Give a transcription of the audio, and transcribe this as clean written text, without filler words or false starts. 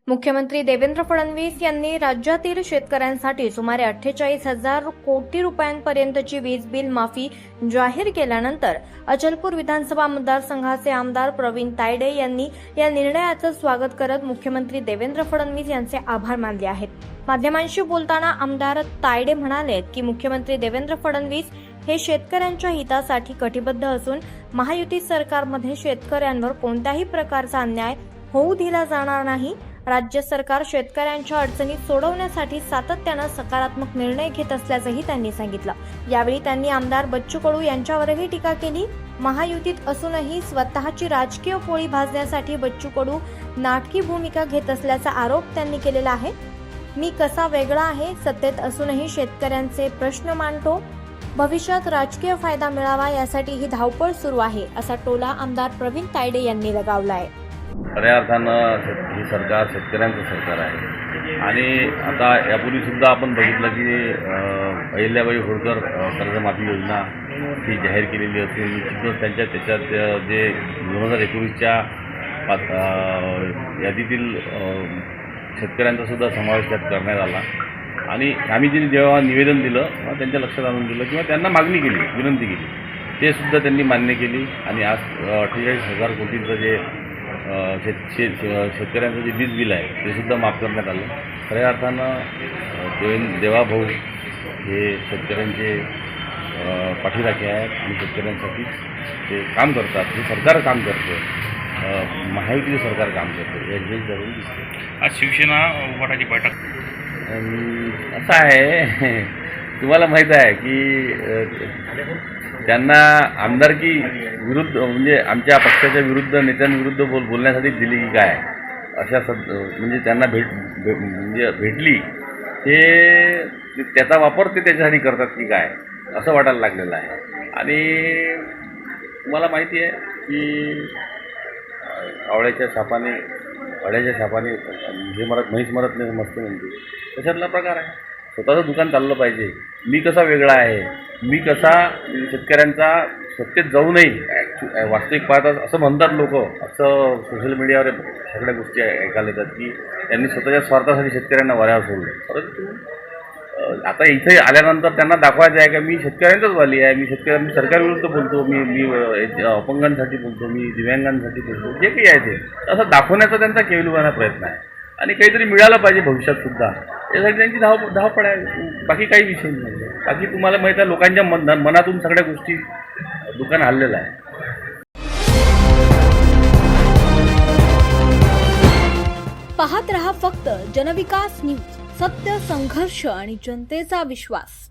मुख्यमंत्री देवेंद्र फडणवीस यांनी राज्यातील शेतकऱ्यांसाठी सुमारे 48,000 कोटी रुपयांपर्यंतची वीज बिल माफी जाहीर केल्यानंतर अचलपूर विधानसभा मतदारसंघाचे आमदार प्रवीण तायडे यांनी या निर्णयाचं स्वागत करत मुख्यमंत्री देवेंद्र फडणवीस यांचे आभार मानले आहेत। माध्यमांशी बोलताना आमदार तायडे म्हणाले की मुख्यमंत्री देवेंद्र फडणवीस हे शेतकऱ्यांच्या हितासाठी कटिबद्ध असून महायुती सरकारमध्ये शेतकऱ्यांवर कोणत्याही प्रकारचा अन्याय होऊ दिला जाणार नाही। राज्य सरकार शेतकऱ्यांच्या अडचणी सोडवण्यासाठी सातत्याने सकारात्मक निर्णय घेत असल्याचंही त्यांनी सांगितलं। यावेळी त्यांनी आमदार बच्चू कडू यांच्यावरही टीका केली। महायुतीत असूनही स्वतःची राजकीय पोळी भाजण्यासाठी बच्चू कडू नाटकी भूमिका घेत असल्याचा आरोप त्यांनी केलेला आहे। मी कसा वेगळा आहे, सत्तेत असूनही शेतकऱ्यांचे प्रश्न मांडतो, भविष्यात राजकीय फायदा मिळावा यासाठी ही धावपळ सुरू आहे, असा टोला आमदार प्रवीण तायडे यांनी लगावला आहे। खऱ्या अर्थानं हे सरकार शेतकऱ्यांचं सरकार आहे आणि आता यापूर्वी सुद्धा आपण बघितलं की अहिल्याबाई होळकर कर्जमाफी योजना ही जाहीर केलेली असून निश्चितच त्याच्यात जे 2019च्या यादीतील शेतकऱ्यांचा सुद्धा समावेश त्यात करण्यात आला आणि आम्ही जेव्हा निवेदन दिलं त्यांच्या लक्षात आणून दिलं किंवा त्यांना मागणी केली, विनंती केली, ते सुद्धा त्यांनी मान्य केली आणि आज 48,000 कोटींचं जे शेतकऱ्यांचं जे वीज बिल आहे ते सुद्धा माफ करण्यात आलं। खऱ्या अर्थानं देवाभाऊ हे शेतकऱ्यांचे पाठीराखे आहेत आणि शेतकऱ्यांसाठी ते काम करतात, हे सरकार काम करतं, महायुतीचे सरकार काम करतं, याची जरूर दिसते। आज शिवसेना उभाटाची बैठक असं आहे, तुम्हाला माहीत आहे की त्यांना आमदारकी विरुद्ध म्हणजे आमच्या पक्षाच्या विरुद्ध नेत्यांविरुद्ध बोलण्यासाठी दिली की काय, अशा म्हणजे त्यांना भेटली हे त्याचा वापर ते त्याच्यासाठी करतात की काय असं वाटायला लागलेलं आहे। आणि तुम्हाला माहिती आहे की अळ्याच्या छापाने हे म्हैस मरत नाही मस्त म्हणते, तशातला प्रकार आहे। स्वतःचं दुकान चाललं पाहिजे, मी कसा वेगळा आहे, मी कसा शेतकऱ्यांचा सत्तेत जाऊ नये, वास्तविक पाहतात असं म्हणतात लोक, असं सोशल मीडियावर सगळ्या गोष्टी ऐकायला येतात की त्यांनी स्वतःच्या स्वार्थासाठी शेतकऱ्यांना वाऱ्यावर सोडलं। परंतु आता इथे आल्यानंतर त्यांना दाखवायचं आहे का मी शेतकऱ्यांचाच वाली आहे, मी सरकारविरुद्ध बोलतो, मी अपंगांसाठी बोलतो, मी दिव्यांगांसाठी बोलतो, जे काही आहे ते असं दाखवण्याचा त्यांचा केविलवाणा प्रयत्न आहे आणि काहीतरी मिळालं पाहिजे भविष्यात सुद्धा, यासाठी त्यांची धावपळ आहे, बाकी काही विषय नाही। बाकी तुम्हाला माहीत आहे लोकांच्या मनातून सगळ्या गोष्टी दुकान हल्लेलं आहे। पाहत रहा फक्त जनविकास न्यूज, सत्य, संघर्ष आणि जनतेचा विश्वास।